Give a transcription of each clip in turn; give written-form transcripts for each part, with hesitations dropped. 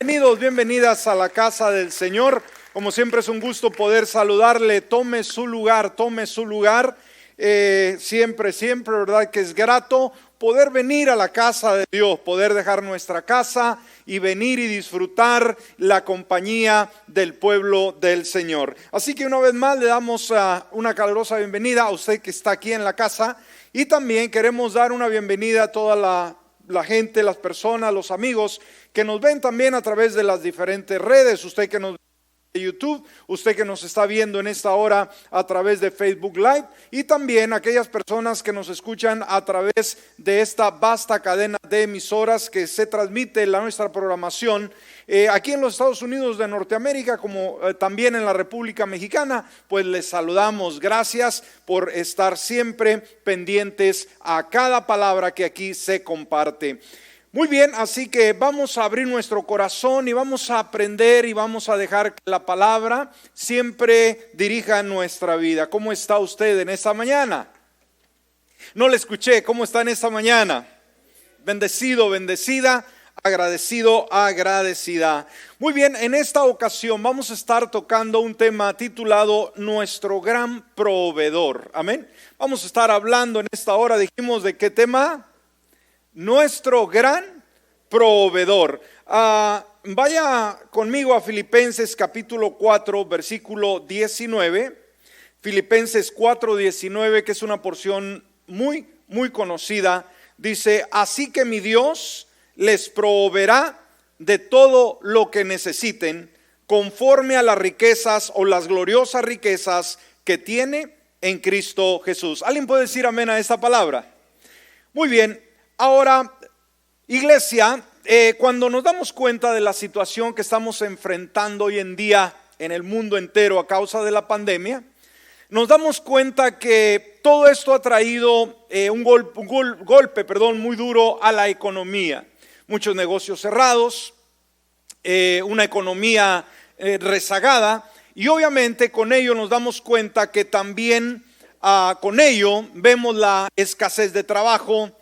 Bienvenidos, bienvenidas a la casa del Señor. Como siempre es un gusto poder saludarle. Tome su lugar, tome su lugar. Siempre, ¿verdad? Que es grato poder venir a la casa de Dios, poder dejar nuestra casa y venir y disfrutar la compañía del pueblo del Señor. Así que una vez más le damos una calurosa bienvenida a usted que está aquí en la casa, y también queremos dar una bienvenida a toda la gente, las personas, los amigos que nos ven también a través de las diferentes redes. Usted que nos ve de YouTube, usted que nos está viendo en esta hora a través de Facebook Live, y también aquellas personas que nos escuchan a través de esta vasta cadena de emisoras que se transmite nuestra programación aquí en los Estados Unidos de Norteamérica, como también en la República Mexicana. Pues les saludamos, gracias por estar siempre pendientes a cada palabra que aquí se comparte. Muy bien, así que vamos a abrir nuestro corazón y vamos a aprender y vamos a dejar que la palabra siempre dirija nuestra vida. ¿Cómo está usted en esta mañana? No le escuché. ¿Cómo está en esta mañana? Bendecido, bendecida, agradecido, agradecida. Muy bien, en esta ocasión vamos a estar tocando un tema titulado Nuestro Gran Proveedor. Amén. Vamos a estar hablando en esta hora, dijimos, ¿de qué tema? Nuestro gran proveedor. Vaya conmigo a Filipenses capítulo 4 versículo 19. Filipenses 4:19, que es una porción muy conocida. Dice: así que mi Dios les proveerá de todo lo que necesiten, conforme a las riquezas o las gloriosas riquezas que tiene en Cristo Jesús. ¿Alguien puede decir amén a esta palabra? Muy bien. Ahora, iglesia, cuando nos damos cuenta de la situación que estamos enfrentando hoy en día en el mundo entero a causa de la pandemia, nos damos cuenta que todo esto ha traído un golpe muy duro a la economía. Muchos negocios cerrados, una economía rezagada, y obviamente con ello nos damos cuenta que también con ello vemos la escasez de trabajo.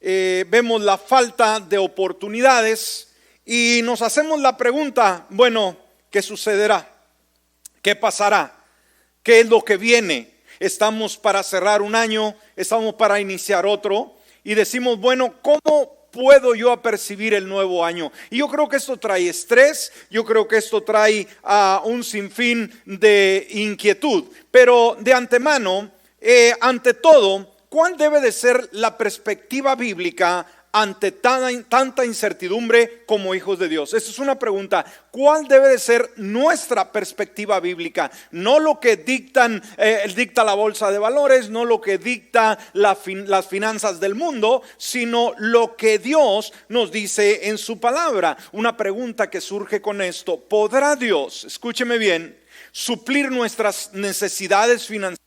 Vemos la falta de oportunidades y nos hacemos la pregunta, bueno, ¿qué sucederá? ¿Qué pasará? ¿Qué es lo que viene? Estamos para cerrar un año, estamos para iniciar otro, y decimos, bueno, ¿cómo puedo yo apercibir el nuevo año? Y yo creo que esto trae estrés, yo creo que esto trae un sinfín de inquietud, pero de antemano, ante todo, ¿cuál debe de ser la perspectiva bíblica ante tanta incertidumbre como hijos de Dios? Esa es una pregunta. ¿Cuál debe de ser nuestra perspectiva bíblica? No lo que dicta la bolsa de valores, no lo que dicta las finanzas del mundo, sino lo que Dios nos dice en su palabra. Una pregunta que surge con esto: ¿podrá Dios, escúcheme bien, suplir nuestras necesidades financieras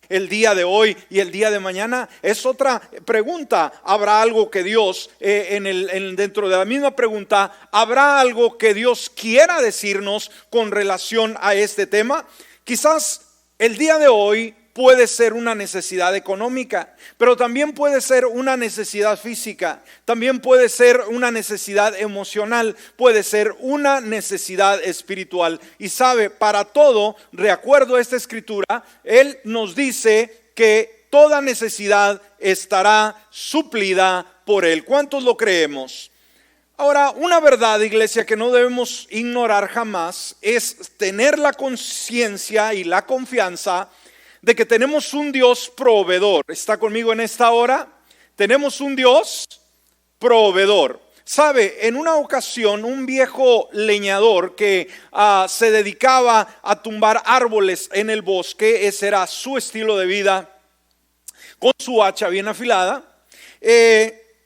el día de hoy y el día de mañana? Es otra pregunta. ¿Habrá algo que Dios, dentro de la misma pregunta, habrá algo que Dios quiera decirnos con relación a este tema? Quizás el día de hoy puede ser una necesidad económica, pero también puede ser una necesidad física, también puede ser una necesidad emocional, puede ser una necesidad espiritual. Y sabe, para todo, de acuerdo a esta escritura, Él nos dice que toda necesidad estará suplida por Él. ¿Cuántos lo creemos? Ahora, una verdad, iglesia, que no debemos ignorar jamás es tener la conciencia y la confianza de que tenemos un Dios proveedor. ¿Está conmigo en esta hora? Tenemos un Dios proveedor. Sabe, en una ocasión un viejo leñador que se dedicaba a tumbar árboles en el bosque, ese era su estilo de vida, con su hacha bien afilada,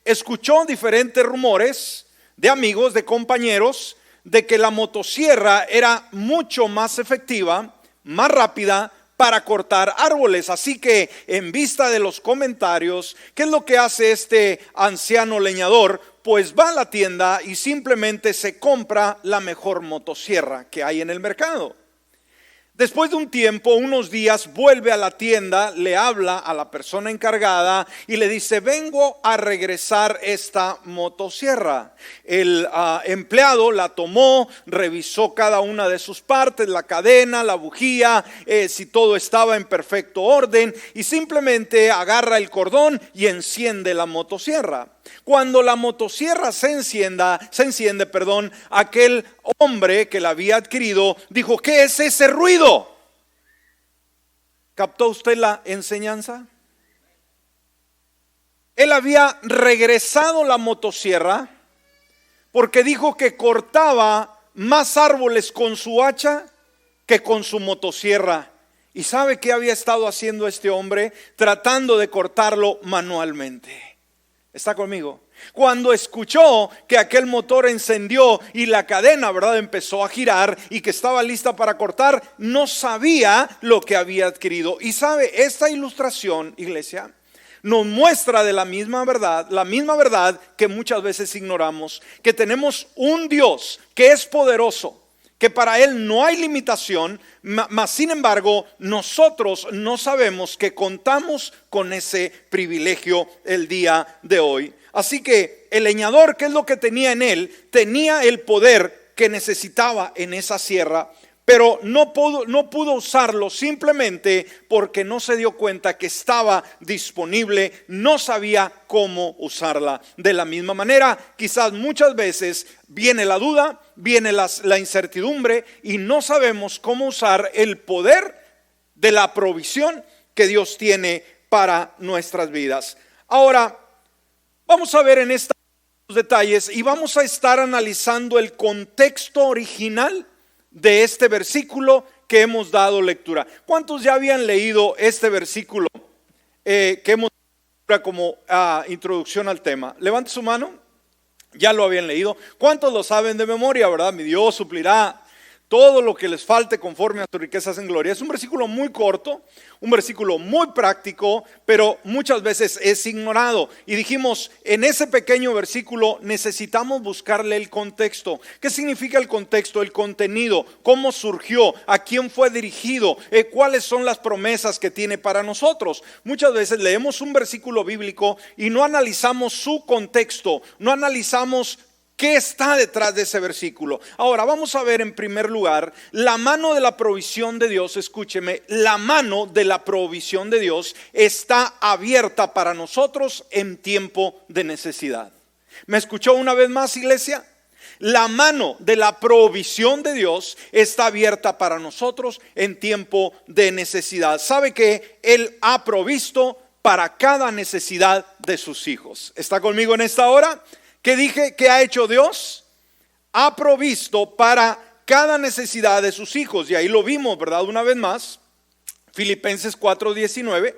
escuchó diferentes rumores de amigos, de compañeros, de que la motosierra era mucho más efectiva, más rápida, para cortar árboles. Así que, en vista de los comentarios, ¿qué es lo que hace este anciano leñador? Pues va a la tienda y simplemente se compra la mejor motosierra que hay en el mercado. Después de un tiempo, unos días, vuelve a la tienda, le habla a la persona encargada y le dice: vengo a regresar esta motosierra. El empleado la tomó, revisó cada una de sus partes, la cadena, la bujía, si todo estaba en perfecto orden, y simplemente agarra el cordón y enciende la motosierra. Cuando la motosierra se enciende, aquel hombre que la había adquirido dijo: ¿qué es ese ruido? ¿Captó usted la enseñanza? Él había regresado la motosierra porque dijo que cortaba más árboles con su hacha que con su motosierra. ¿Y sabe qué había estado haciendo este hombre? Tratando de cortarlo manualmente. ¿Está conmigo? Cuando escuchó que aquel motor encendió y la cadena, ¿verdad?, empezó a girar y que estaba lista para cortar, no sabía lo que había adquirido. Y sabe, esta ilustración, iglesia, nos muestra de la misma verdad que muchas veces ignoramos, que tenemos un Dios que es poderoso, que para Él no hay limitación, mas sin embargo nosotros no sabemos que contamos con ese privilegio el día de hoy. Así que el leñador, ¿qué es lo que tenía en él? Tenía el poder que necesitaba en esa sierra, pero no pudo usarlo simplemente porque no se dio cuenta que estaba disponible, no sabía cómo usarla. De la misma manera, quizás muchas veces viene la duda, viene la incertidumbre y no sabemos cómo usar el poder de la provisión que Dios tiene para nuestras vidas. Ahora, vamos a ver en estos detalles y vamos a estar analizando el contexto original de este versículo que hemos dado lectura. ¿Cuántos ya habían leído este versículo que hemos dado como introducción al tema? Levante su mano. Ya lo habían leído. ¿Cuántos lo saben de memoria, verdad? Mi Dios suplirá todo lo que les falte conforme a sus riquezas en gloria. Es un versículo muy corto, un versículo muy práctico, pero muchas veces es ignorado. Y dijimos, en ese pequeño versículo necesitamos buscarle el contexto. ¿Qué significa el contexto? El contenido, cómo surgió, a quién fue dirigido, cuáles son las promesas que tiene para nosotros. Muchas veces leemos un versículo bíblico y no analizamos su contexto, no analizamos ¿qué está detrás de ese versículo? Ahora vamos a ver en primer lugar la mano de la provisión de Dios. Escúcheme, la mano de la provisión de Dios está abierta para nosotros en tiempo de necesidad. ¿Me escuchó una vez más, iglesia? La mano de la provisión de Dios está abierta para nosotros en tiempo de necesidad. ¿Sabe que Él ha provisto para cada necesidad de sus hijos? ¿Está conmigo en esta hora? ¿Qué dije? ¿Qué ha hecho Dios? Ha provisto para cada necesidad de sus hijos. Y ahí lo vimos, ¿verdad? Una vez más, Filipenses 4:19.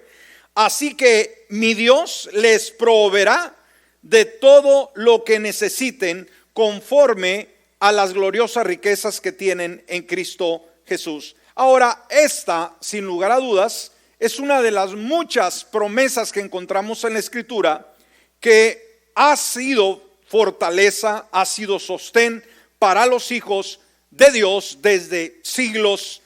Así que mi Dios les proveerá de todo lo que necesiten conforme a las gloriosas riquezas que tienen en Cristo Jesús. Ahora, esta, sin lugar a dudas, es una de las muchas promesas que encontramos en la Escritura que ha sido fortaleza, ha sido sostén para los hijos de Dios desde siglos,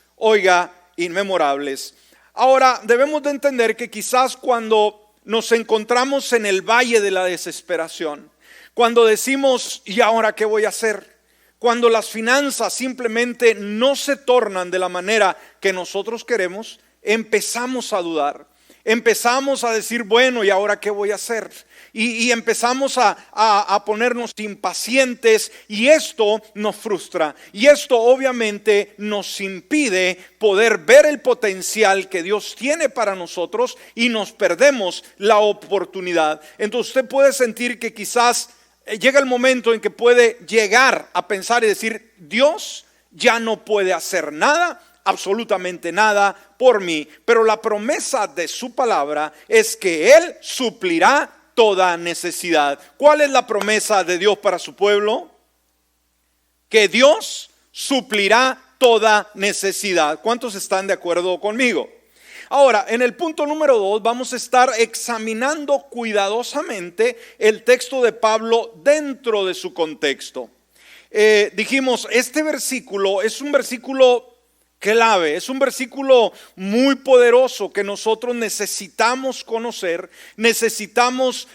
inmemorables. Ahora debemos de entender que quizás cuando nos encontramos en el valle de la desesperación, cuando decimos ¿y ahora qué voy a hacer? Cuando las finanzas simplemente no se tornan de la manera que nosotros queremos, empezamos a dudar. Empezamos a decir, bueno, ¿y ahora qué voy a hacer? Y empezamos a ponernos impacientes y esto nos frustra. Y esto obviamente nos impide poder ver el potencial que Dios tiene para nosotros y nos perdemos la oportunidad. Entonces usted puede sentir que quizás llega el momento en que puede llegar a pensar y decir, Dios ya no puede hacer nada, absolutamente nada por mí, pero la promesa de su palabra es que Él suplirá toda necesidad. ¿Cuál es la promesa de Dios para su pueblo? Que Dios suplirá toda necesidad. ¿Cuántos están de acuerdo conmigo? Ahora, en el punto número 2 vamos a estar examinando cuidadosamente el texto de Pablo dentro de su contexto. Dijimos, este versículo es un versículo clave, es un versículo muy poderoso que nosotros necesitamos conocer, necesitamos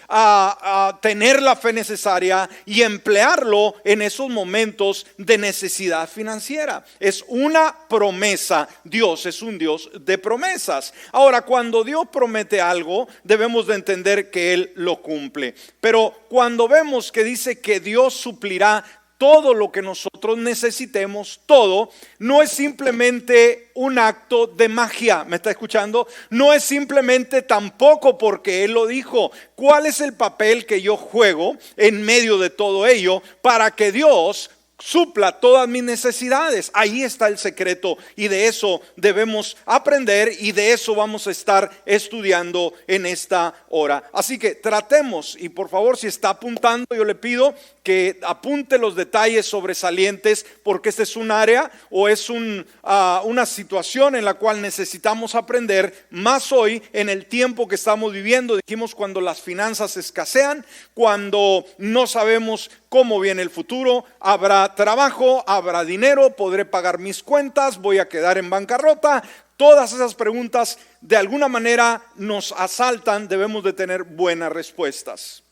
tener la fe necesaria y emplearlo en esos momentos de necesidad financiera. Es una promesa, Dios es un Dios de promesas. Ahora, cuando Dios promete algo, debemos de entender que Él lo cumple. Pero cuando vemos que dice que Dios suplirá todo lo que nosotros necesitemos, todo, no es simplemente un acto de magia, ¿me está escuchando? No es simplemente tampoco porque Él lo dijo. ¿Cuál es el papel que yo juego en medio de todo ello para que Dios supla todas mis necesidades? Ahí está el secreto y de eso debemos aprender y de eso vamos a estar estudiando en esta hora. Así que tratemos, y por favor, si está apuntando, yo le pido que apunte los detalles sobresalientes, porque este es un área o es una situación en la cual necesitamos aprender más hoy en el tiempo que estamos viviendo. Dijimos, cuando las finanzas escasean, cuando no sabemos cómo viene el futuro, habrá trabajo, habrá dinero, podré pagar mis cuentas, voy a quedar en bancarrota. Todas esas preguntas de alguna manera nos asaltan, debemos de tener buenas respuestas.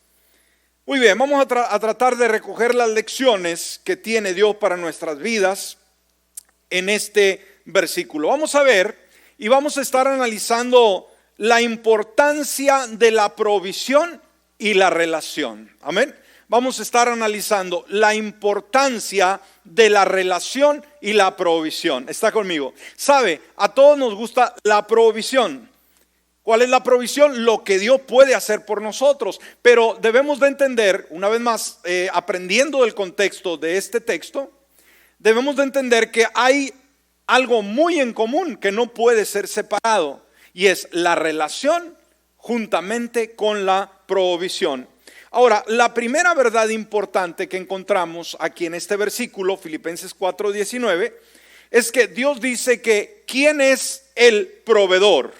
Muy bien, vamos a tratar de recoger las lecciones que tiene Dios para nuestras vidas en este versículo. Vamos a ver y vamos a estar analizando la importancia de la provisión y la relación. Amén. Vamos a estar analizando la importancia de la relación y la provisión. ¿Está conmigo? Sabe, a todos nos gusta la provisión. ¿Cuál es la provisión? Lo que Dios puede hacer por nosotros. Pero debemos de entender, una vez más, aprendiendo del contexto de este texto, debemos de entender que hay algo muy en común que no puede ser separado, y es la relación juntamente con la provisión. Ahora, la primera verdad importante que encontramos aquí en este versículo, Filipenses 4:19, es que Dios dice que ¿quién es el proveedor?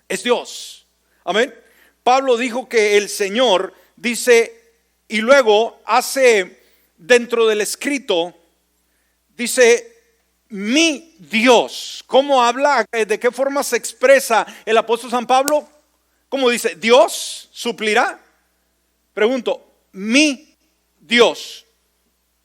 Es Dios. Amén. Pablo dijo que el Señor dice, y luego hace dentro del escrito, dice, mi Dios. ¿Cómo habla? ¿De qué forma se expresa el apóstol San Pablo? ¿Cómo dice? ¿Dios suplirá? Pregunto, mi Dios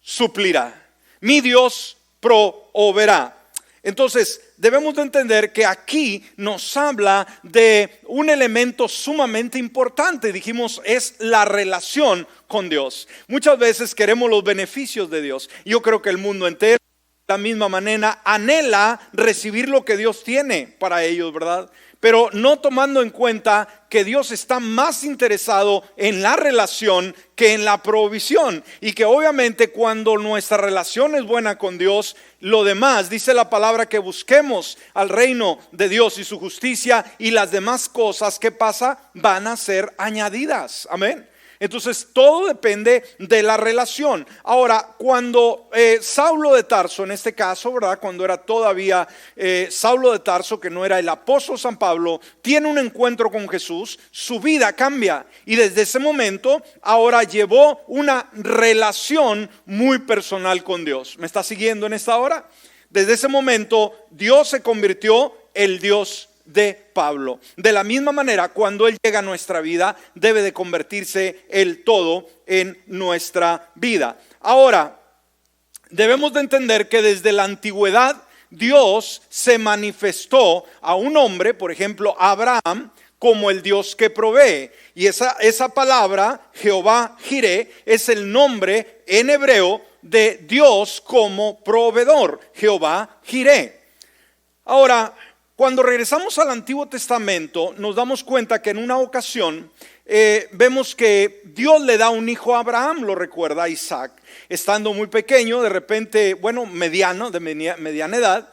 suplirá. Mi Dios proveerá. Entonces, debemos de entender que aquí nos habla de un elemento sumamente importante. Dijimos, es la relación con Dios. Muchas veces queremos los beneficios de Dios. Yo creo que el mundo entero, de la misma manera, anhela recibir lo que Dios tiene para ellos, ¿verdad? Pero no tomando en cuenta que Dios está más interesado en la relación que en la provisión. Y que obviamente cuando nuestra relación es buena con Dios, lo demás, dice la palabra, que busquemos al reino de Dios y su justicia, y las demás cosas, ¿qué pasa? Van a ser añadidas. Amén. Entonces todo depende de la relación. Ahora, cuando Saulo de Tarso, en este caso, ¿verdad? Cuando era todavía Saulo de Tarso, que no era el apóstol San Pablo, tiene un encuentro con Jesús, su vida cambia. Y desde ese momento, ahora llevó una relación muy personal con Dios. ¿Me está siguiendo en esta hora? Desde ese momento, Dios se convirtió en el Dios de Pablo. De la misma manera, cuando Él llega a nuestra vida, debe de convertirse el todo en nuestra vida. Ahora, debemos de entender que desde la antigüedad Dios se manifestó a un hombre, por ejemplo a Abraham, como el Dios que provee. Y esa palabra, Jehová Jireh, es el nombre en hebreo de Dios como proveedor. Jehová Jireh. Ahora, cuando regresamos al Antiguo Testamento, nos damos cuenta que en una ocasión vemos que Dios le da un hijo a Abraham, lo recuerda, a Isaac, estando muy pequeño, de repente, bueno, mediano, de mediana edad.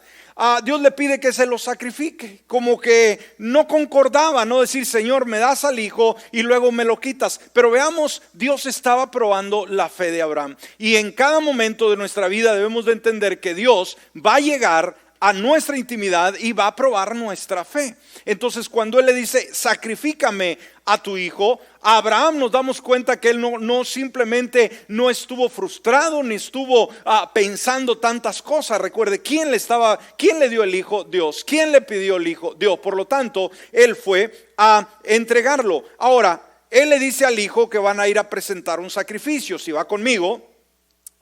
Dios le pide que se lo sacrifique, como que no concordaba, no decir, Señor, me das al hijo y luego me lo quitas. Pero veamos, Dios estaba probando la fe de Abraham. Y en cada momento de nuestra vida debemos de entender que Dios va a llegar a nuestra intimidad y va a probar nuestra fe. Entonces cuando Él le dice, sacrifícame a tu hijo, a Abraham nos damos cuenta que él no simplemente no estuvo frustrado ni estuvo pensando tantas cosas. Recuerde, ¿quién le dio el hijo? Dios. ¿Quién le pidió el hijo? Dios. Por lo tanto, él fue a entregarlo. Ahora, él le dice al hijo que van a ir a presentar un sacrificio. Si va conmigo,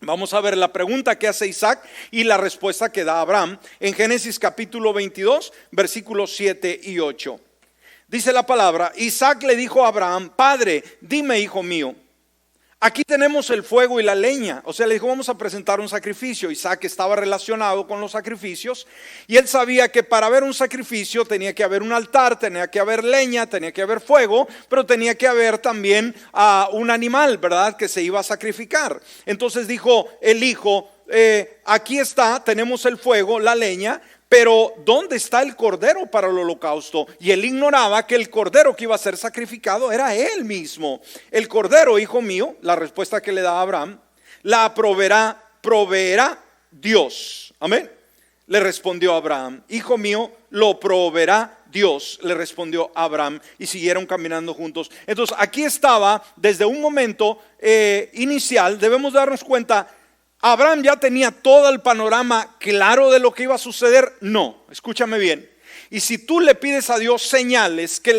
vamos a ver la pregunta que hace Isaac y la respuesta que da Abraham en Génesis capítulo 22, versículos 7 y 8. Dice la palabra: Isaac le dijo a Abraham, Padre, dime, hijo mío, aquí tenemos el fuego y la leña. O sea, le dijo, vamos a presentar un sacrificio. Isaac estaba relacionado con los sacrificios y él sabía que para haber un sacrificio tenía que haber un altar, tenía que haber leña, tenía que haber fuego, pero tenía que haber también un animal, ¿verdad?, que se iba a sacrificar. Entonces dijo el hijo, aquí está, tenemos el fuego, la leña, pero ¿dónde está el cordero para el holocausto? Y él ignoraba que el cordero que iba a ser sacrificado era él mismo. El cordero, hijo mío, la respuesta que le da a Abraham, la proveerá Dios. Amén. Le respondió Abraham, hijo mío, lo proveerá Dios, le respondió Abraham, y siguieron caminando juntos. Entonces aquí estaba, desde un momento inicial, debemos darnos cuenta, ¿Abraham ya tenía todo el panorama claro de lo que iba a suceder? No, escúchame bien. Y si tú le pides a Dios señales que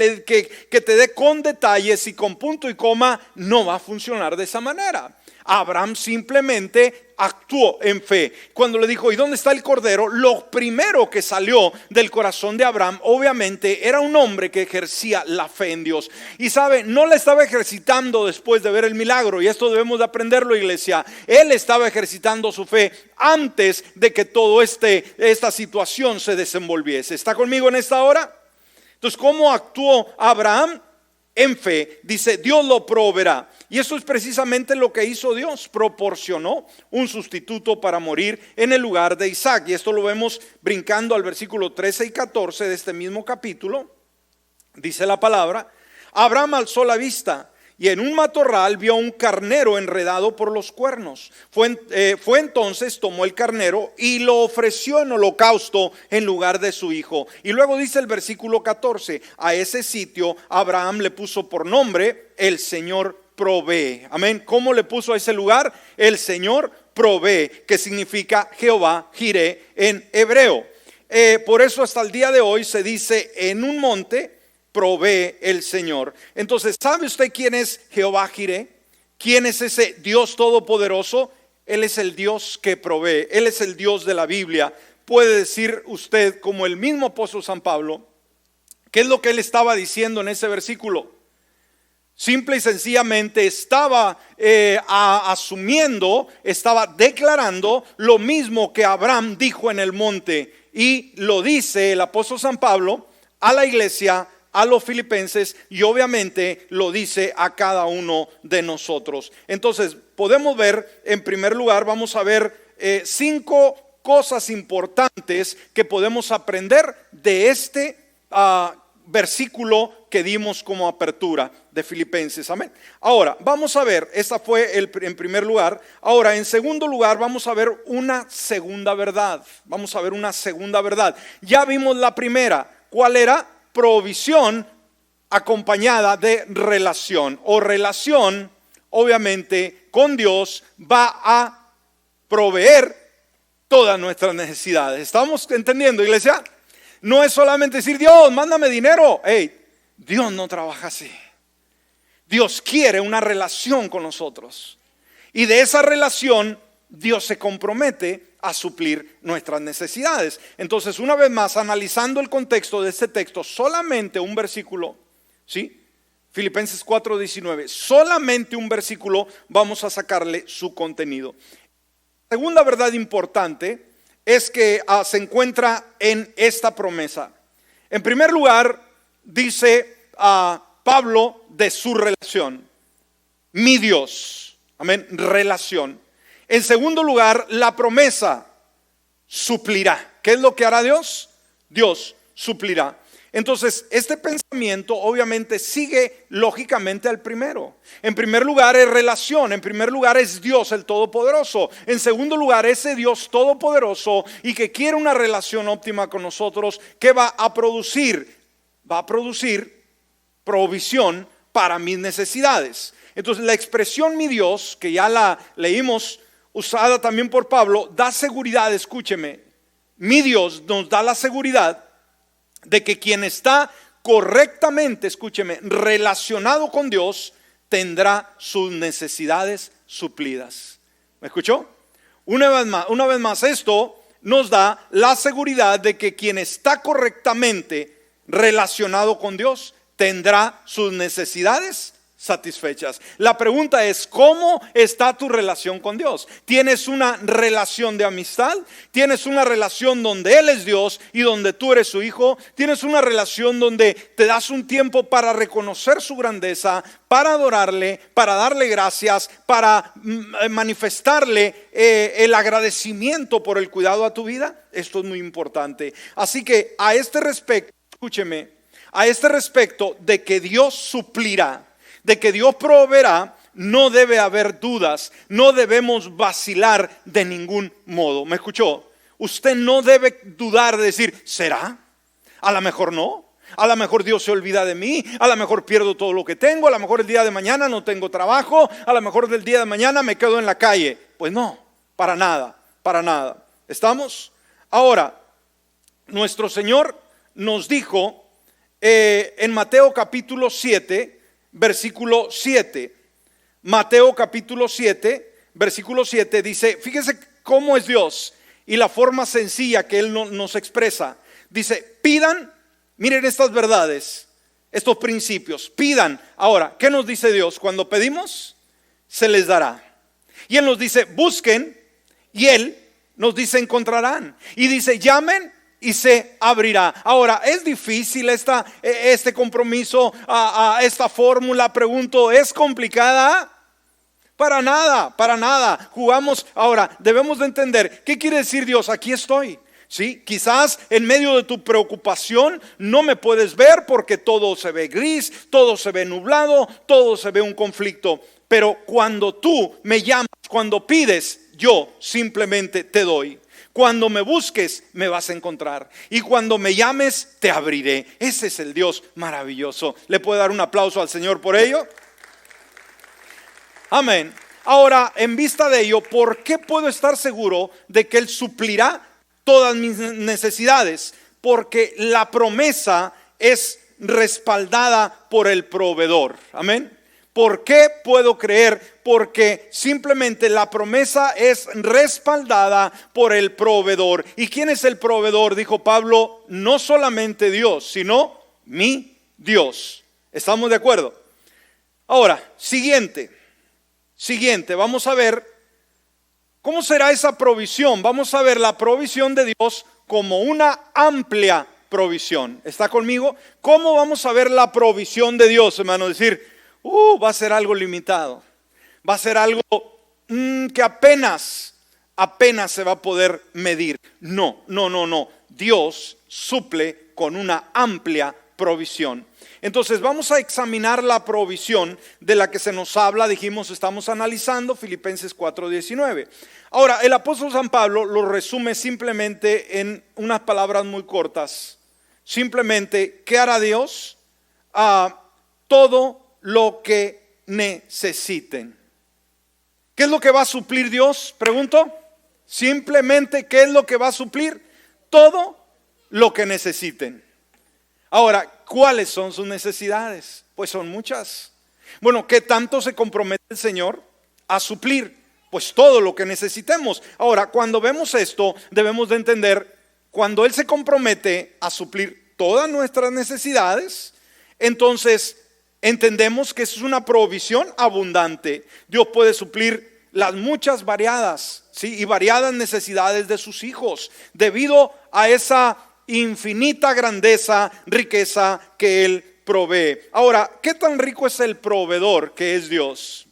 te dé con detalles y con punto y coma, no va a funcionar de esa manera. Abraham simplemente actuó en fe. Cuando le dijo, ¿y dónde está el cordero?, lo primero que salió del corazón de Abraham, obviamente, era un hombre que ejercía la fe en Dios. Y sabe, no la estaba ejercitando después de ver el milagro, y esto debemos de aprenderlo, iglesia. Él estaba ejercitando su fe antes de que toda esta situación se desenvolviese. ¿Está conmigo en esta hora? Entonces, ¿cómo actuó Abraham? En fe, dice, Dios lo proveerá. Y eso es precisamente lo que hizo Dios. Proporcionó un sustituto para morir en el lugar de Isaac. Y esto lo vemos brincando al versículo 13 y 14 de este mismo capítulo. Dice la palabra: Abraham alzó la vista y en un matorral vio un carnero enredado por los cuernos. Fue entonces, tomó el carnero y lo ofreció en holocausto en lugar de su hijo. Y luego dice el versículo 14: a ese sitio Abraham le puso por nombre, el Señor provee. Amén. ¿Cómo le puso a ese lugar? El Señor provee, que significa Jehová Jireh en hebreo. Por eso hasta el día de hoy se dice, en un monte provee el Señor. Entonces, ¿sabe usted quién es Jehová Jireh? ¿Quién es ese Dios todopoderoso? Él es el Dios que provee. Él es el Dios de la Biblia. Puede decir usted, como el mismo apóstol San Pablo, ¿qué es lo que él estaba diciendo en ese versículo? Simple y sencillamente estaba asumiendo, estaba declarando lo mismo que Abraham dijo en el monte. Y lo dice el apóstol San Pablo a la iglesia, a los filipenses, y obviamente lo dice a cada uno de nosotros. Entonces podemos ver, en primer lugar, vamos a ver 5 cosas importantes que podemos aprender de este versículo que dimos como apertura de Filipenses. Amén. Ahora vamos a ver, esta fue en primer lugar. Ahora, en segundo lugar, vamos a ver una segunda verdad. Vamos a ver una segunda verdad. Ya vimos la primera. ¿Cuál era? Provisión acompañada de relación, o relación, obviamente, con Dios va a proveer todas nuestras necesidades. ¿Estamos entendiendo, iglesia? No es solamente decir, Dios, mándame dinero. Hey, Dios no trabaja así. Dios quiere una relación con nosotros, y de esa relación Dios se compromete a suplir nuestras necesidades. Entonces, una vez más, analizando el contexto de este texto, solamente un versículo, ¿sí? Filipenses 4:19, solamente un versículo vamos a sacarle su contenido. Segunda verdad importante es que se encuentra en esta promesa. En primer lugar, dice Pablo de su relación, mi Dios, amén, relación. En segundo lugar, la promesa, suplirá. ¿Qué es lo que hará Dios? Dios suplirá. Entonces, este pensamiento obviamente sigue lógicamente al primero. En primer lugar es relación, en primer lugar es Dios el Todopoderoso. En segundo lugar, ese Dios Todopoderoso y que quiere una relación óptima con nosotros, ¿qué va a producir? Va a producir provisión para mis necesidades. Entonces, la expresión mi Dios, que ya la leímos, usada también por Pablo, da seguridad, escúcheme. Mi Dios nos da la seguridad de que quien está correctamente, escúcheme, relacionado con Dios, tendrá sus necesidades suplidas. ¿Me escuchó? Una vez más, esto nos da la seguridad de que quien está correctamente relacionado con Dios tendrá sus necesidades satisfechas. La pregunta es, ¿cómo está tu relación con Dios? ¿Tienes una relación de amistad? ¿Tienes una relación donde Él es Dios y donde tú eres su hijo? ¿Tienes una relación donde te das un tiempo para reconocer su grandeza, para adorarle, para darle gracias, para manifestarle el agradecimiento por el cuidado a tu vida? Esto es muy importante. Así que a este respecto, escúcheme, a este respecto de que Dios suplirá, de que Dios proveerá, no debe haber dudas, no debemos vacilar de ningún modo. ¿Me escuchó? Usted no debe dudar de decir, ¿será? A lo mejor no, a lo mejor Dios se olvida de mí, a lo mejor pierdo todo lo que tengo, a lo mejor el día de mañana no tengo trabajo, a lo mejor del día de mañana me quedo en la calle. Pues no, para nada, para nada. ¿Estamos? Ahora, nuestro Señor nos dijo en Mateo capítulo 7, versículo 7. Mateo capítulo 7, versículo 7 dice, fíjese cómo es Dios y la forma sencilla que Él nos expresa. Dice, pidan, miren estas verdades, estos principios, pidan. Ahora, ¿qué nos dice Dios? Cuando pedimos, se les dará. Y Él nos dice, busquen, y Él nos dice, encontrarán. Y dice, llamen y se abrirá. Ahora, ¿es difícil este compromiso, esta fórmula? Pregunto, ¿es complicada? Para nada, para nada. Jugamos. Ahora, debemos de entender, ¿qué quiere decir Dios? Aquí estoy. ¿Sí? Quizás en medio de tu preocupación no me puedes ver porque todo se ve gris, todo se ve nublado, todo se ve un conflicto. Pero cuando tú me llamas, cuando pides, yo simplemente te doy. Cuando me busques, me vas a encontrar. Y cuando me llames, te abriré. Ese es el Dios maravilloso. ¿Le puedo dar un aplauso al Señor por ello? Amén. Ahora, en vista de ello, ¿por qué puedo estar seguro de que Él suplirá todas mis necesidades? Porque la promesa es respaldada por el proveedor. Amén. ¿Por qué puedo creer? Porque simplemente la promesa es respaldada por el proveedor. ¿Y quién es el proveedor? Dijo Pablo, no solamente Dios, sino mi Dios. ¿Estamos de acuerdo? Ahora, siguiente, vamos a ver cómo será esa provisión. Vamos a ver la provisión de Dios como una amplia provisión. ¿Está conmigo? ¿Cómo vamos a ver la provisión de Dios, hermano? Decir, va a ser algo limitado, va a ser algo que apenas se va a poder medir. No. Dios suple con una amplia provisión. Entonces vamos a examinar la provisión de la que se nos habla. Dijimos, estamos analizando Filipenses 4:19. Ahora, el apóstol San Pablo lo resume simplemente en unas palabras muy cortas. Simplemente, ¿qué hará Dios? Todo lo que necesiten. ¿Qué es lo que va a suplir Dios? Pregunto. Simplemente, ¿qué es lo que va a suplir? Todo lo que necesiten. Ahora, ¿cuáles son sus necesidades? Pues son muchas. Bueno, ¿qué tanto se compromete el Señor a suplir? Pues todo lo que necesitemos. Ahora, cuando vemos esto, debemos de entender, cuando Él se compromete a suplir todas nuestras necesidades, entonces entendemos que es una provisión abundante. Dios puede suplir las muchas variadas, ¿sí? Y variadas necesidades de sus hijos, debido a esa infinita grandeza, riqueza que Él provee. Ahora, ¿qué tan rico es el proveedor que es Dios?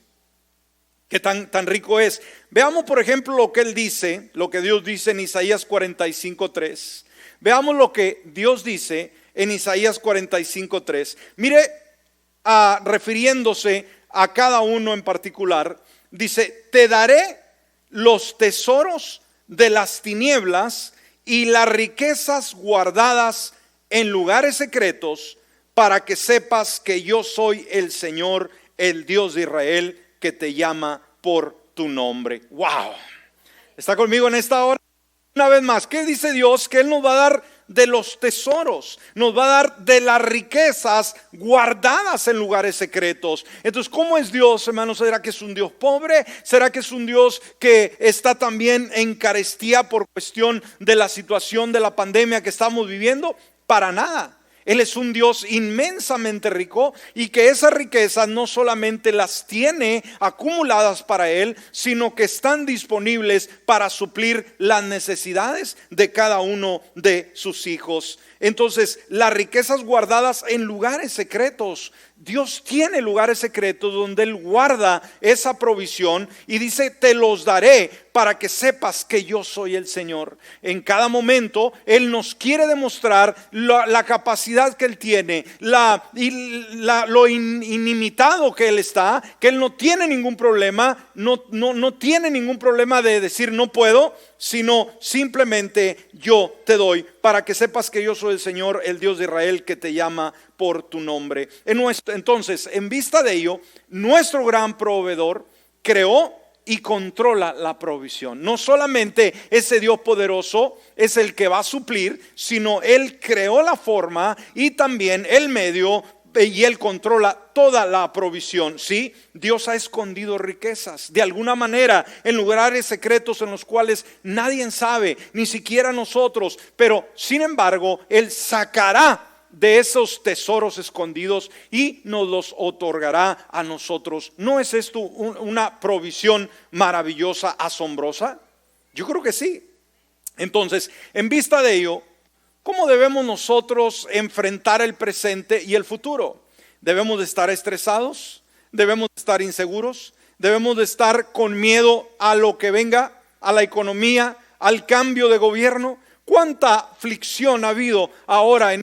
¿Qué tan rico es? Veamos, por ejemplo, lo que Él dice, lo que Dios dice en Isaías 45:3. Veamos lo que Dios dice en Isaías 45:3. Mire, refiriéndose a cada uno en particular, dice: te daré los tesoros de las tinieblas y las riquezas guardadas en lugares secretos, para que sepas que yo soy el Señor, el Dios de Israel, que te llama por tu nombre. Wow. ¿Está conmigo en esta hora? Una vez más, ¿qué dice Dios? Que Él nos va a dar de los tesoros, nos va a dar de las riquezas guardadas en lugares secretos. Entonces, ¿cómo es Dios, hermanos? ¿Será que es un Dios pobre? ¿Será que es un Dios que está también en carestía por cuestión de la situación de la pandemia que estamos viviendo? Para nada. Él es un Dios inmensamente rico, y que esas riquezas no solamente las tiene acumuladas para Él, sino que están disponibles para suplir las necesidades de cada uno de sus hijos. Entonces, las riquezas guardadas en lugares secretos. Dios tiene lugares secretos donde Él guarda esa provisión y dice: te los daré para que sepas que yo soy el Señor. En cada momento Él nos quiere demostrar la capacidad que Él tiene, lo ilimitado que Él está, que Él no tiene ningún problema, no tiene ningún problema de decir no puedo, sino simplemente yo te doy para que sepas que yo soy el Señor, el Dios de Israel, que te llama por tu nombre. Entonces, en vista de ello, nuestro gran proveedor creó y controla la provisión. No solamente ese Dios poderoso es el que va a suplir, sino Él creó la forma y también el medio, y Él controla toda la provisión. Sí, Dios ha escondido riquezas de alguna manera en lugares secretos en los cuales nadie sabe, ni siquiera nosotros, pero sin embargo Él sacará de esos tesoros escondidos y nos los otorgará a nosotros. ¿No es esto una provisión maravillosa, asombrosa? Yo creo que sí. Entonces, en vista de ello, ¿cómo debemos nosotros enfrentar el presente y el futuro? ¿Debemos de estar estresados? ¿Debemos de estar inseguros? ¿Debemos de estar con miedo a lo que venga, a la economía, al cambio de gobierno? ¿Cuánta aflicción ha habido ahora en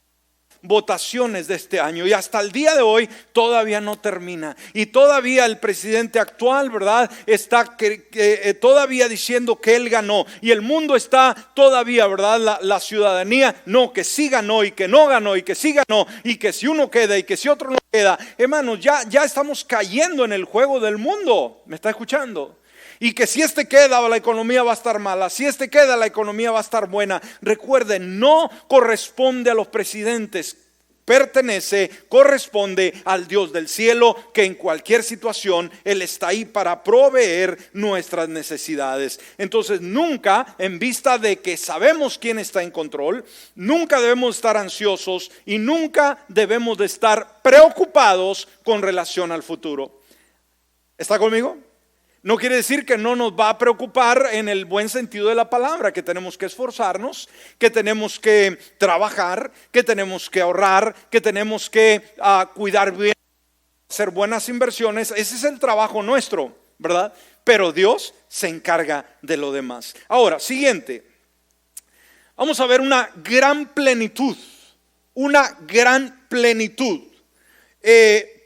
votaciones de este año? Y hasta el día de hoy todavía no termina, y todavía el presidente actual, ¿verdad?, está todavía diciendo que él ganó, y el mundo está todavía, ¿verdad?, la ciudadanía, no, que sí ganó y que no ganó y que sí ganó y que si uno queda y que si otro no queda. Hermanos, ya estamos cayendo en el juego del mundo. ¿Me está escuchando? Y que si este queda, la economía va a estar mala, si este queda, la economía va a estar buena. Recuerden, no corresponde a los presidentes, corresponde al Dios del cielo, que en cualquier situación Él está ahí para proveer nuestras necesidades. Entonces, nunca, en vista de que sabemos quién está en control, nunca debemos estar ansiosos y nunca debemos de estar preocupados con relación al futuro. ¿Está conmigo? No quiere decir que no nos va a preocupar en el buen sentido de la palabra, que tenemos que esforzarnos, que tenemos que trabajar, que tenemos que ahorrar, que tenemos que cuidar bien, hacer buenas inversiones. Ese es el trabajo nuestro, ¿verdad? Pero Dios se encarga de lo demás. Ahora, siguiente. Vamos a ver una gran plenitud. Una gran plenitud.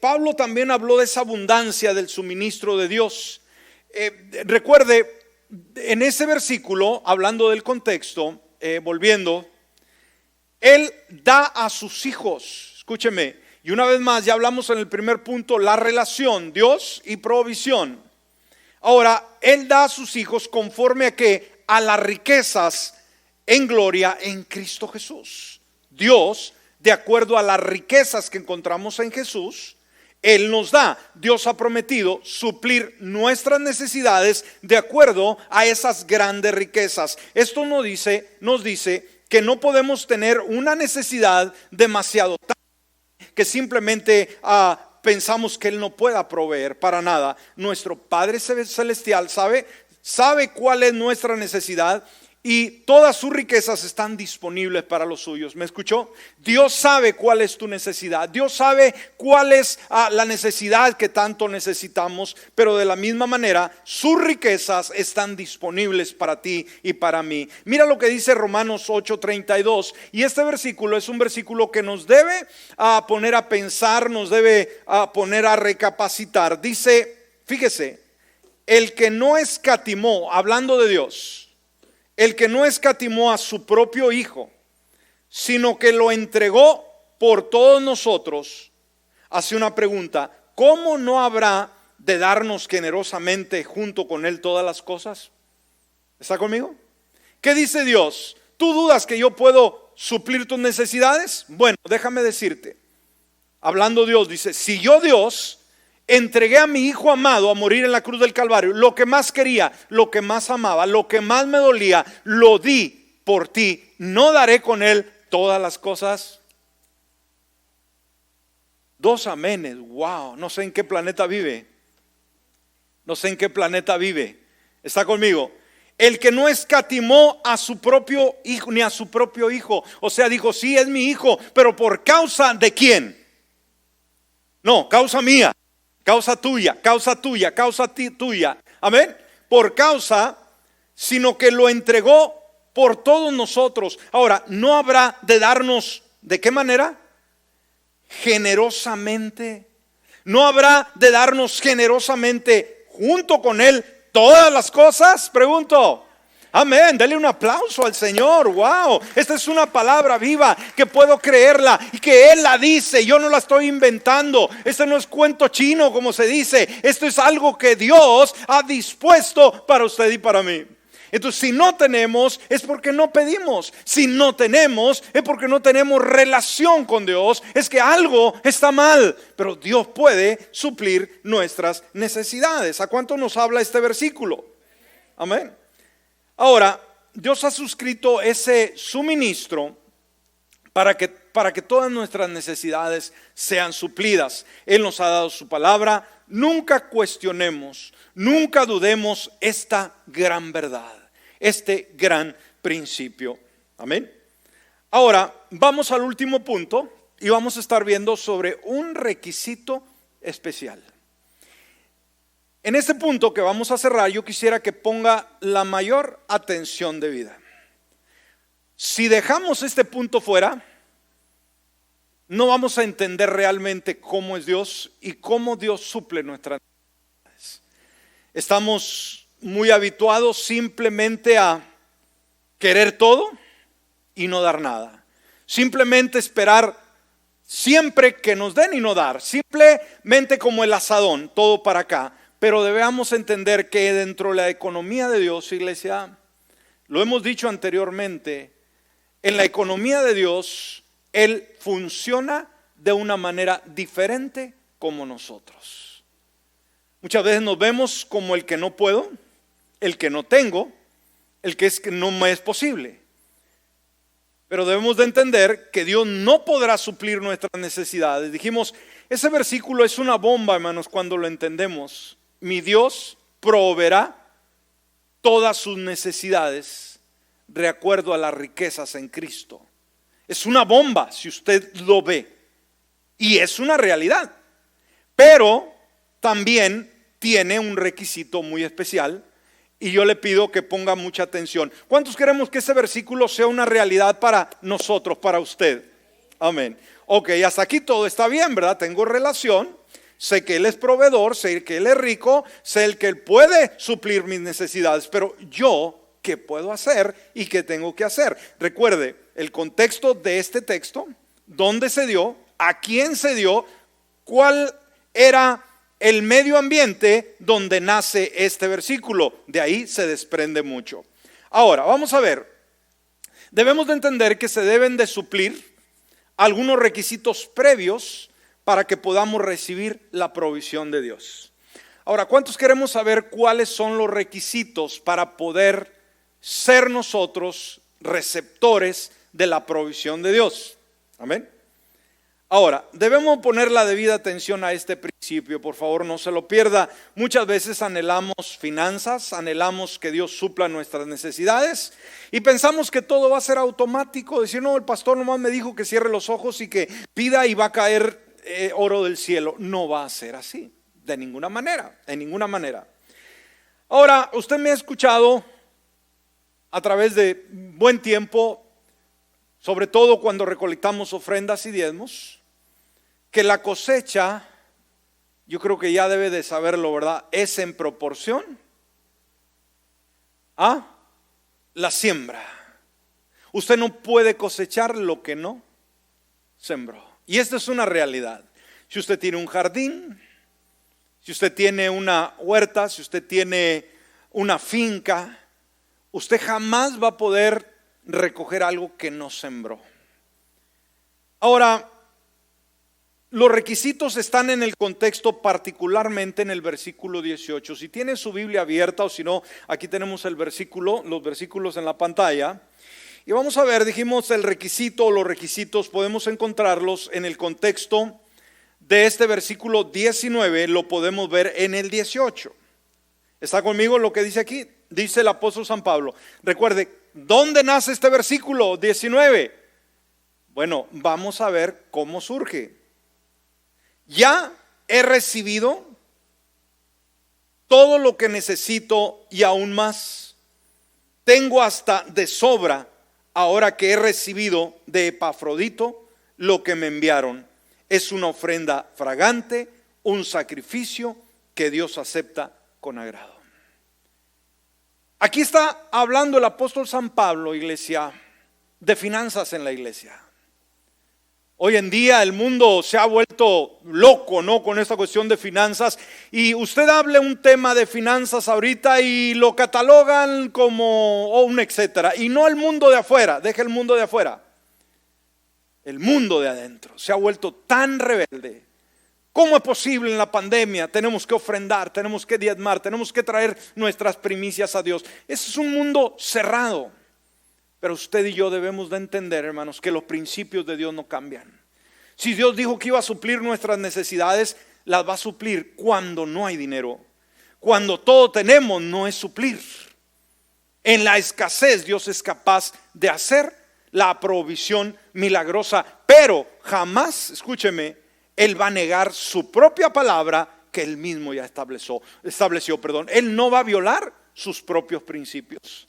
Pablo también habló de esa abundancia del suministro de Dios. Recuerde, en ese versículo, hablando del contexto, volviendo, Él da a sus hijos, escúcheme, y una vez más, ya hablamos en el primer punto, la relación Dios y provisión. Ahora, Él da a sus hijos conforme a que a las riquezas en gloria en Cristo Jesús. Dios, de acuerdo a las riquezas que encontramos en Jesús, Él nos da. Dios ha prometido suplir nuestras necesidades de acuerdo a esas grandes riquezas. Esto nos dice que no podemos tener una necesidad demasiado tarde, que simplemente pensamos que Él no pueda proveer. Para nada. Nuestro Padre Celestial sabe cuál es nuestra necesidad, y todas sus riquezas están disponibles para los suyos. ¿Me escuchó? Dios sabe cuál es tu necesidad. Dios sabe cuál es la necesidad que tanto necesitamos, pero de la misma manera sus riquezas están disponibles para ti y para mí. Mira lo que dice Romanos 8:32, y este versículo es un versículo que nos debe poner a pensar, nos debe poner a recapacitar. Dice, fíjese, el que no escatimó, hablando de Dios, el que no escatimó a su propio Hijo, sino que lo entregó por todos nosotros, hace una pregunta: ¿cómo no habrá de darnos generosamente junto con Él todas las cosas? ¿Está conmigo? ¿Qué dice Dios? ¿Tú dudas que yo puedo suplir tus necesidades? Bueno, déjame decirte, hablando Dios, dice, si yo Dios entregué a mi Hijo amado a morir en la cruz del Calvario, lo que más quería, lo que más amaba, lo que más me dolía, lo di por ti, ¿no daré con Él todas las cosas? Dos amenes. Wow, no sé en qué planeta vive. No sé en qué planeta vive. ¿Está conmigo? El que no escatimó a su propio Hijo, ni a su propio Hijo. O sea, dijo, sí, es mi Hijo, pero ¿por causa de quién? No, causa mía. Causa tuya, causa tuya, causa tuya. Amén. Por causa, sino que lo entregó por todos nosotros. Ahora, ¿no habrá de darnos de qué manera? Generosamente. ¿No habrá de darnos generosamente junto con Él todas las cosas? Pregunto. Amén, dele un aplauso al Señor. Wow, esta es una palabra viva que puedo creerla y que Él la dice. Yo no la estoy inventando. Este no es cuento chino, como se dice. Esto es algo que Dios ha dispuesto para usted y para mí. Entonces, si no tenemos, es porque no pedimos. Si no tenemos, es porque no tenemos relación con Dios. Es que algo está mal. Pero Dios puede suplir nuestras necesidades. ¿A cuánto nos habla este versículo? Amén. Ahora, Dios ha suscrito ese suministro para que todas nuestras necesidades sean suplidas. Él nos ha dado su palabra. Nunca cuestionemos, nunca dudemos esta gran verdad, este gran principio. Amén. Ahora, vamos al último punto y vamos a estar viendo sobre un requisito especial. En este punto que vamos a cerrar, yo quisiera que ponga la mayor atención de vida. Si dejamos este punto fuera, no vamos a entender realmente cómo es Dios y cómo Dios suple nuestras necesidades. Estamos muy habituados simplemente a querer todo y no dar nada. Simplemente esperar siempre que nos den y no dar. Simplemente como el asadón, todo para acá. Pero debemos entender que dentro de la economía de Dios, iglesia, lo hemos dicho anteriormente, en la economía de Dios, Él funciona de una manera diferente como nosotros. Muchas veces nos vemos como el que no puedo, el que no tengo, el que no me es posible. Pero debemos de entender que Dios no podrá suplir nuestras necesidades. Dijimos, ese versículo es una bomba, hermanos, cuando lo entendemos. Mi Dios proveerá todas sus necesidades de acuerdo a las riquezas en Cristo. Es una bomba si usted lo ve. Y es una realidad. Pero también tiene un requisito muy especial. Y yo le pido que ponga mucha atención. ¿Cuántos queremos que ese versículo sea una realidad para nosotros, para usted? Amén. Ok, hasta aquí todo está bien, ¿verdad? Tengo relación. Sé que Él es proveedor, sé que Él es rico, sé que Él puede suplir mis necesidades, pero yo, ¿qué puedo hacer y qué tengo que hacer? Recuerde, el contexto de este texto, dónde se dio, a quién se dio, cuál era el medio ambiente donde nace este versículo. De ahí se desprende mucho. Ahora, vamos a ver, debemos de entender que se deben de suplir algunos requisitos previos para que podamos recibir la provisión de Dios. Ahora, ¿cuántos queremos saber cuáles son los requisitos para poder ser nosotros receptores de la provisión de Dios? Amén. Ahora, debemos poner la debida atención a este principio, por favor, no se lo pierda. Muchas veces anhelamos finanzas, anhelamos que Dios supla nuestras necesidades y pensamos que todo va a ser automático. Decir, no, el pastor nomás me dijo que cierre los ojos y que pida y va a caer oro del cielo. No va a ser así, de ninguna manera, de ninguna manera. Ahora, usted me ha escuchado a través de buen tiempo, sobre todo cuando recolectamos ofrendas y diezmos, que la cosecha, yo creo que ya debe de saberlo, ¿verdad? Es en proporción a la siembra. Usted no puede cosechar lo que no sembró. Y esta es una realidad. Si usted tiene un jardín, si usted tiene una huerta, si usted tiene una finca, usted jamás va a poder recoger algo que no sembró. Ahora, los requisitos están en el contexto, particularmente en el versículo 18. Si tiene su Biblia abierta o si no, aquí tenemos el versículo, los versículos en la pantalla. Y vamos a ver, dijimos el requisito o los requisitos podemos encontrarlos en el contexto de este versículo 19, lo podemos ver en el 18. ¿Está conmigo lo que dice aquí? Dice el apóstol San Pablo. Recuerde, ¿dónde nace este versículo 19? Bueno, vamos a ver cómo surge. Ya he recibido todo lo que necesito y aún más. Tengo hasta de sobra ahora que he recibido de Epafrodito lo que me enviaron. Es una ofrenda fragante, un sacrificio que Dios acepta con agrado. Aquí está hablando el apóstol San Pablo, iglesia, de finanzas en la iglesia. Hoy en día el mundo se ha vuelto loco, ¿no? Con esta cuestión de finanzas. Y usted hable un tema de finanzas ahorita y lo catalogan como un etcétera. Y no el mundo de afuera, deje el mundo de afuera. El mundo de adentro se ha vuelto tan rebelde. ¿Cómo es posible en la pandemia? Tenemos que ofrendar, tenemos que diezmar, tenemos que traer nuestras primicias a Dios. Ese es un mundo cerrado. Pero usted y yo debemos de entender, hermanos, que los principios de Dios no cambian. Si Dios dijo que iba a suplir nuestras necesidades, las va a suplir cuando no hay dinero. Cuando todo tenemos, no es suplir. En la escasez Dios es capaz de hacer la provisión milagrosa, pero jamás, escúcheme, Él va a negar su propia palabra que Él mismo ya estableció. Él no va a violar sus propios principios.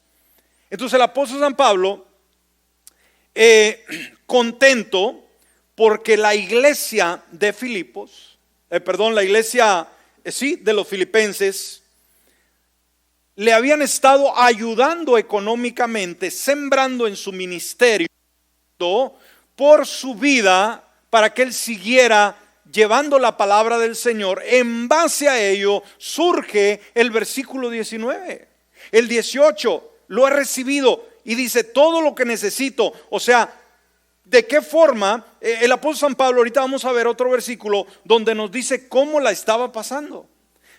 Entonces el apóstol San Pablo, contento porque la iglesia de Filipos, la iglesia de los filipenses, le habían estado ayudando económicamente, sembrando en su ministerio por su vida para que él siguiera llevando la palabra del Señor. En base a ello surge el versículo 19, el 18. Lo he recibido y dice todo lo que necesito. O sea, ¿de qué forma? El apóstol San Pablo, ahorita vamos a ver otro versículo donde nos dice cómo la estaba pasando.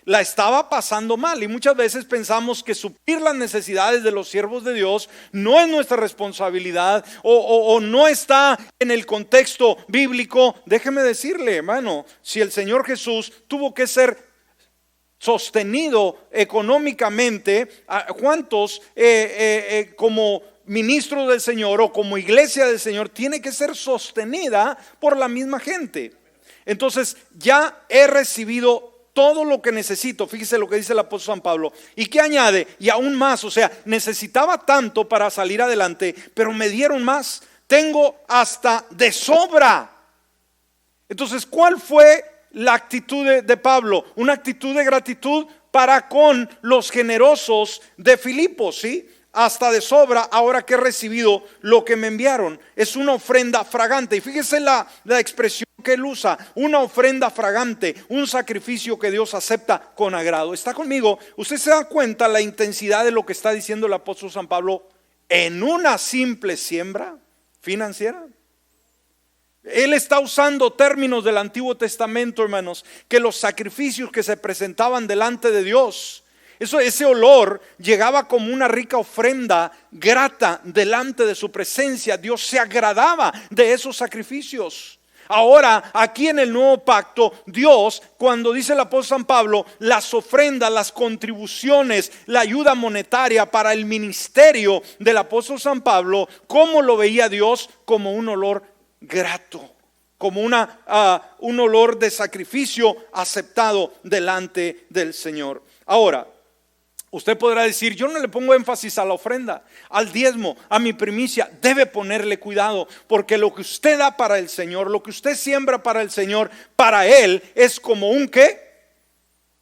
La estaba pasando mal y muchas veces pensamos que suplir las necesidades de los siervos de Dios no es nuestra responsabilidad o no está en el contexto bíblico. Déjeme decirle, hermano, si el Señor Jesús tuvo que ser sostenido económicamente, ¿cuántos como ministros del Señor o como iglesia del Señor tiene que ser sostenida por la misma gente? Entonces ya he recibido todo lo que necesito. Fíjese lo que dice el apóstol San Pablo. ¿Y qué añade? Y aún más, o sea, necesitaba tanto para salir adelante, pero me dieron más. Tengo hasta de sobra. Entonces, ¿cuál fue la actitud de Pablo? Una actitud de gratitud para con los generosos de Filipos, ¿sí? Hasta de sobra, ahora que he recibido lo que me enviaron. Es una ofrenda fragante. Y fíjese la expresión que él usa: una ofrenda fragante, un sacrificio que Dios acepta con agrado. ¿Está conmigo? ¿Usted se da cuenta la intensidad de lo que está diciendo el apóstol San Pablo en una simple siembra financiera? Él está usando términos del Antiguo Testamento, hermanos, que los sacrificios que se presentaban delante de Dios, ese olor llegaba como una rica ofrenda grata delante de su presencia. Dios se agradaba de esos sacrificios. Ahora, aquí en el nuevo pacto, Dios, cuando dice el apóstol San Pablo, las ofrendas, las contribuciones, la ayuda monetaria para el ministerio del apóstol San Pablo, ¿cómo lo veía Dios? Como un olor grato, como un olor de sacrificio aceptado delante del Señor. Ahora, usted podrá decir, yo no le pongo énfasis a la ofrenda, al diezmo, a mi primicia. Debe ponerle cuidado, porque lo que usted da para el Señor, lo que usted siembra para el Señor, para Él es como un ¿qué?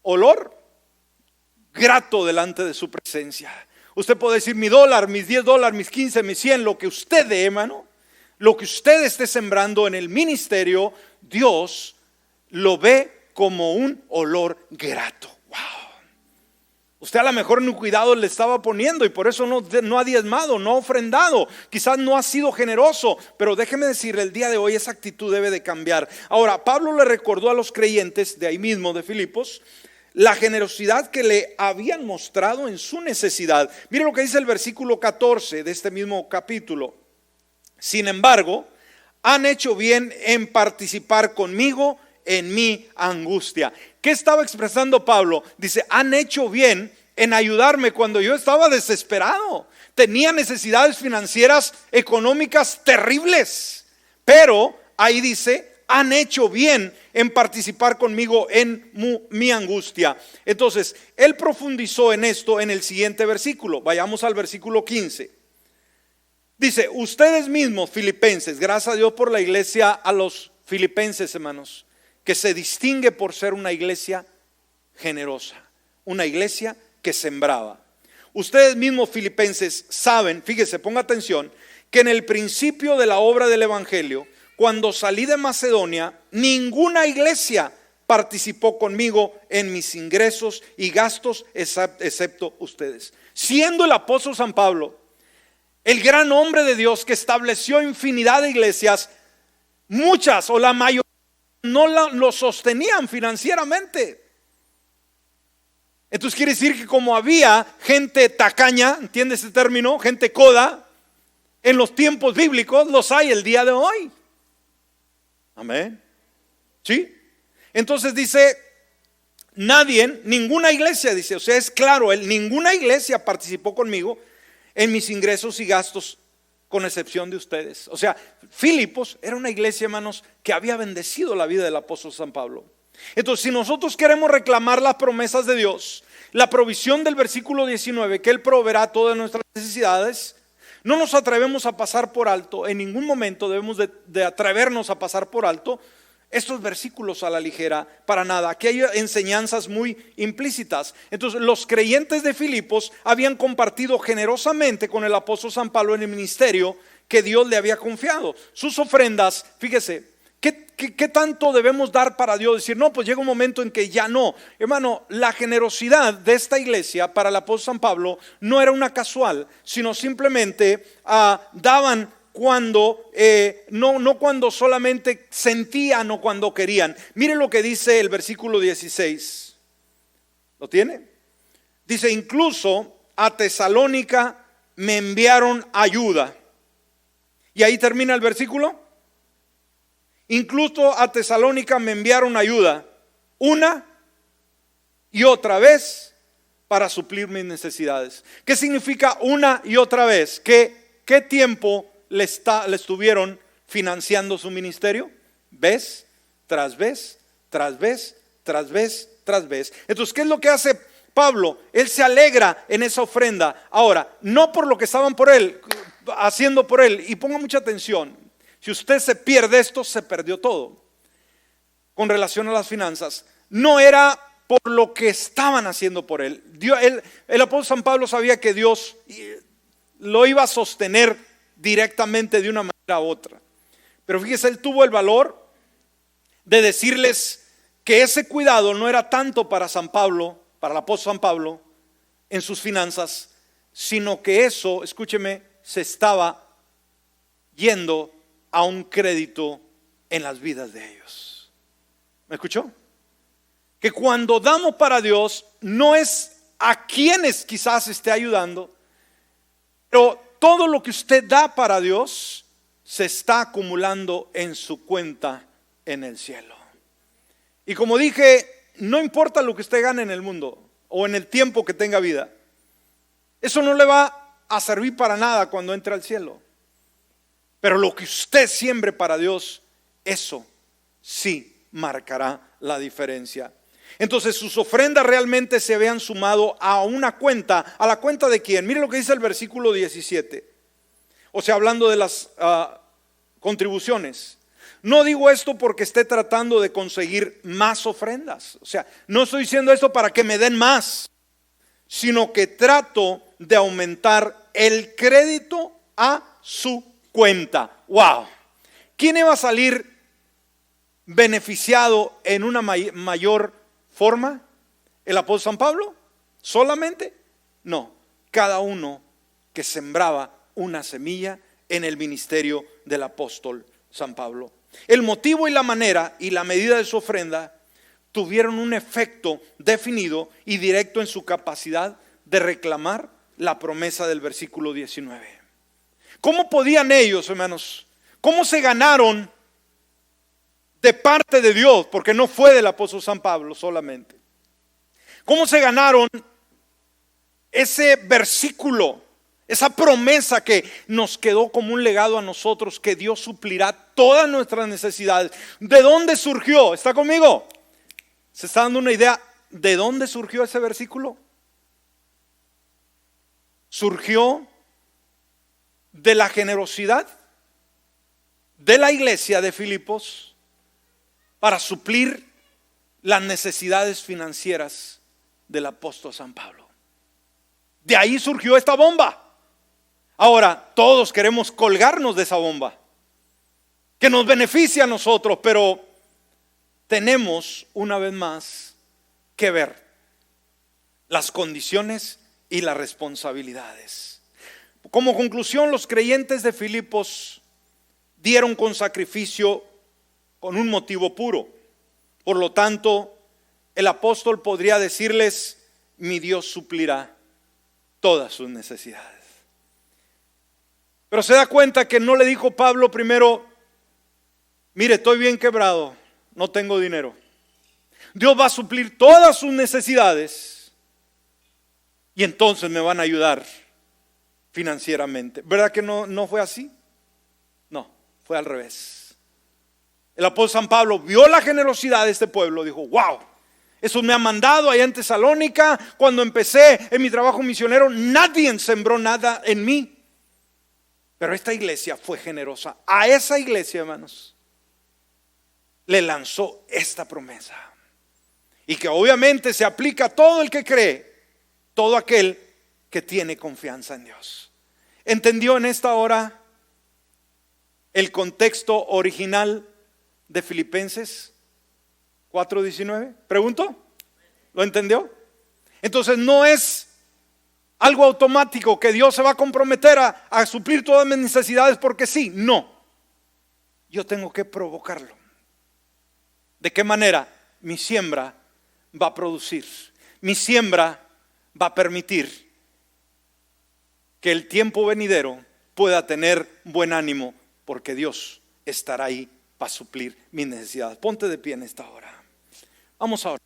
Olor grato delante de su presencia. Usted puede decir, mi dólar, mis $10, mis 15, mis 100, lo que usted dé, hermano, lo que usted esté sembrando en el ministerio, Dios lo ve como un olor grato. Wow. Usted a lo mejor ni cuidado le estaba poniendo y por eso no ha diezmado, no ha ofrendado, quizás no ha sido generoso, pero déjeme decirle, el día de hoy esa actitud debe de cambiar. Ahora, Pablo le recordó a los creyentes de ahí mismo, de Filipos, la generosidad que le habían mostrado en su necesidad. Mire lo que dice el versículo 14 de este mismo capítulo. Sin embargo, han hecho bien en participar conmigo en mi angustia. ¿Qué estaba expresando Pablo? Dice, han hecho bien en ayudarme cuando yo estaba desesperado. Tenía necesidades financieras, económicas terribles. Pero ahí dice, han hecho bien en participar conmigo en mi angustia. Entonces, él profundizó en esto en el siguiente versículo. Vayamos al versículo 15. Dice, ustedes mismos, filipenses, gracias a Dios por la iglesia a los filipenses, hermanos, que se distingue por ser una iglesia generosa, una iglesia que sembraba. Ustedes mismos, filipenses, saben, fíjese, ponga atención, que en el principio de la obra del evangelio, cuando salí de Macedonia, ninguna iglesia participó conmigo en mis ingresos y gastos, excepto ustedes. Siendo el apóstol San Pablo el gran hombre de Dios que estableció infinidad de iglesias, muchas o la mayoría no lo sostenían financieramente. Entonces quiere decir que como había gente tacaña, ¿entiende ese término? Gente coda, en los tiempos bíblicos los hay el día de hoy. Amén. ¿Sí? Entonces dice, ninguna iglesia, dice, o sea, es claro, ninguna iglesia participó conmigo en mis ingresos y gastos, con excepción de ustedes. O sea, Filipos era una iglesia, hermanos, que había bendecido la vida del apóstol San Pablo. Entonces, si nosotros queremos reclamar las promesas de Dios, la provisión del versículo 19, que Él proveerá todas nuestras necesidades, no nos atrevemos a pasar por alto. En ningún momento debemos de atrevernos a pasar por alto estos versículos a la ligera, para nada. Aquí hay enseñanzas muy implícitas. Entonces, los creyentes de Filipos habían compartido generosamente con el apóstol San Pablo en el ministerio que Dios le había confiado. Sus ofrendas, fíjese, ¿qué tanto debemos dar para Dios? Decir, no, pues llega un momento en que ya no. Hermano, la generosidad de esta iglesia para el apóstol San Pablo no era una casual, sino simplemente daban cuando no cuando solamente sentían o cuando querían. Mire lo que dice el versículo 16. ¿Lo tiene? Dice, incluso a Tesalónica me enviaron ayuda. Y ahí termina el versículo. Incluso a Tesalónica me enviaron ayuda, una y otra vez, para suplir mis necesidades. ¿Qué significa una y otra vez? ¿Qué tiempo le estuvieron financiando su ministerio? Vez tras vez, tras vez, tras vez, tras vez. Entonces, ¿qué es lo que hace Pablo? Él se alegra en esa ofrenda. Ahora, no por lo que estaban haciendo por él. Y ponga mucha atención, si usted se pierde esto, se perdió todo. Con relación a las finanzas, no era por lo que estaban haciendo por él. El apóstol San Pablo sabía que Dios lo iba a sostener directamente de una manera u otra. Pero fíjese, él tuvo el valor de decirles que ese cuidado no era tanto para San Pablo, para el apóstol San Pablo, en sus finanzas, sino que eso, escúcheme, se estaba yendo a un crédito en las vidas de ellos. ¿Me escuchó? Que cuando damos para Dios, no es a quienes quizás esté ayudando, pero todo lo que usted da para Dios se está acumulando en su cuenta en el cielo. Y como dije, no importa lo que usted gane en el mundo o en el tiempo que tenga vida, eso no le va a servir para nada cuando entre al cielo. Pero lo que usted siembre para Dios, eso sí marcará la diferencia. Entonces sus ofrendas realmente se habían sumado a una cuenta. ¿A la cuenta de quién? Mire lo que dice el versículo 17. O sea, hablando de las contribuciones. No digo esto porque esté tratando de conseguir más ofrendas. O sea, no estoy diciendo esto para que me den más, sino que trato de aumentar el crédito a su cuenta. ¡Wow! ¿Quién iba a salir beneficiado en una mayor forma? ¿El apóstol San Pablo? ¿Solamente? No, cada uno que sembraba una semilla en el ministerio del apóstol San Pablo. El motivo y la manera y la medida de su ofrenda tuvieron un efecto definido y directo en su capacidad de reclamar la promesa del versículo 19. ¿Cómo podían ellos, hermanos? ¿Cómo se ganaron de parte de Dios? Porque no fue del apóstol San Pablo solamente. ¿Cómo se ganaron ese versículo? Esa promesa que nos quedó como un legado a nosotros, que Dios suplirá todas nuestras necesidades. ¿De dónde surgió? ¿Está conmigo? ¿Se está dando una idea de dónde surgió ese versículo? Surgió de la generosidad de la iglesia de Filipos para suplir las necesidades financieras del apóstol San Pablo. De ahí surgió esta bomba. Ahora, todos queremos colgarnos de esa bomba que nos beneficia a nosotros, pero tenemos una vez más que ver las condiciones y las responsabilidades. Como conclusión, los creyentes de Filipos dieron con sacrificio con un motivo puro. Por lo tanto, el apóstol podría decirles: mi Dios suplirá todas sus necesidades. Pero se da cuenta que no le dijo Pablo primero: mire, estoy bien quebrado, no tengo dinero. Dios va a suplir todas sus necesidades y entonces me van a ayudar financieramente. ¿Verdad que no fue así? No, fue al revés. El apóstol San Pablo vio la generosidad de este pueblo, dijo: wow, eso me ha mandado allá en Tesalónica. Cuando empecé en mi trabajo misionero, nadie sembró nada en mí, pero esta iglesia fue generosa. A esa iglesia, hermanos, le lanzó esta promesa, y que obviamente se aplica a todo el que cree, todo aquel que tiene confianza en Dios. ¿Entendió en esta hora el contexto original de Filipenses 4:19? Pregunto, ¿lo entendió? Entonces no es algo automático que Dios se va a comprometer a suplir todas mis necesidades porque sí. No, yo tengo que provocarlo. ¿De qué manera? Mi siembra va a producir, mi siembra va a permitir que el tiempo venidero pueda tener buen ánimo, porque Dios estará ahí para suplir mis necesidades. Ponte de pie en esta hora. Vamos a orar.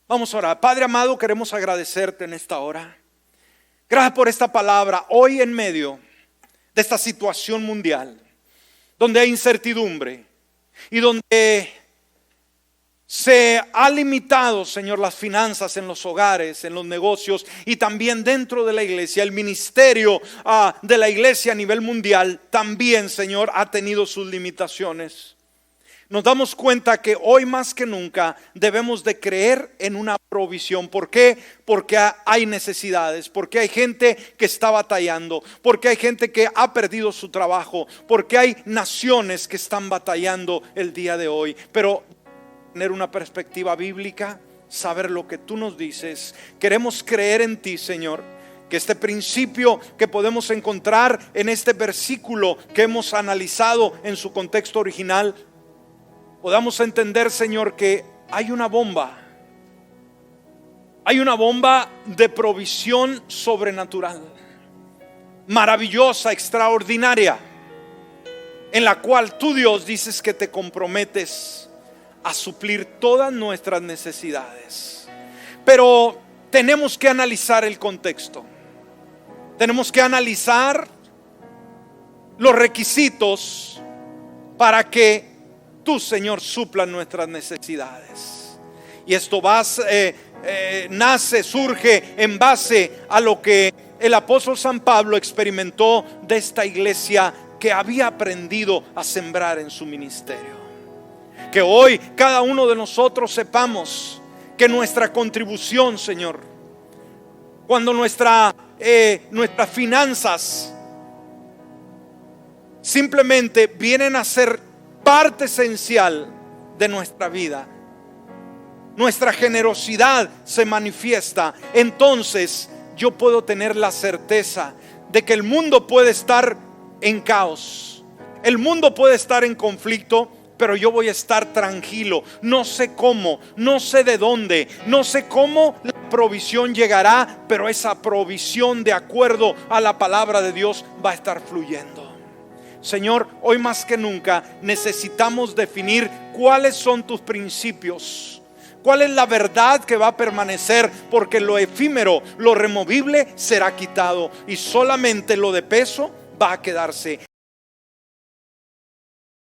Vamos a orar. Padre amado, queremos agradecerte en esta hora. Gracias por esta palabra. Hoy, en medio de esta situación mundial, donde hay incertidumbre y donde se ha limitado, Señor, las finanzas en los hogares, en los negocios y también dentro de la iglesia. El ministerio de la iglesia a nivel mundial también, Señor, ha tenido sus limitaciones. Nos damos cuenta que hoy más que nunca debemos de creer en una provisión. ¿Por qué? Porque hay necesidades, porque hay gente que está batallando, porque hay gente que ha perdido su trabajo, porque hay naciones que están batallando el día de hoy. Pero tener una perspectiva bíblica, saber lo que tú nos dices. Queremos creer en ti, Señor, que este principio que podemos encontrar en este versículo que hemos analizado en su contexto original, podamos entender, Señor, que hay una bomba de provisión sobrenatural, maravillosa, extraordinaria, en la cual tú, Dios, dices que te comprometes a suplir todas nuestras necesidades. Pero tenemos que analizar el contexto. Tenemos que analizar los requisitos para que tú, Señor, supla nuestras necesidades. Y esto surge en base a lo que el apóstol San Pablo experimentó de esta iglesia que había aprendido a sembrar en su ministerio. Que hoy cada uno de nosotros sepamos que nuestra contribución, Señor, cuando nuestras finanzas simplemente vienen a ser parte esencial de nuestra vida, nuestra generosidad se manifiesta, entonces yo puedo tener la certeza de que el mundo puede estar en caos, el mundo puede estar en conflicto, pero yo voy a estar tranquilo. No sé cómo, no sé de dónde, no sé cómo la provisión llegará, pero esa provisión, de acuerdo a la palabra de Dios, va a estar fluyendo. Señor, hoy más que nunca necesitamos definir cuáles son tus principios, cuál es la verdad que va a permanecer, porque lo efímero, lo removible será quitado y solamente lo de peso va a quedarse.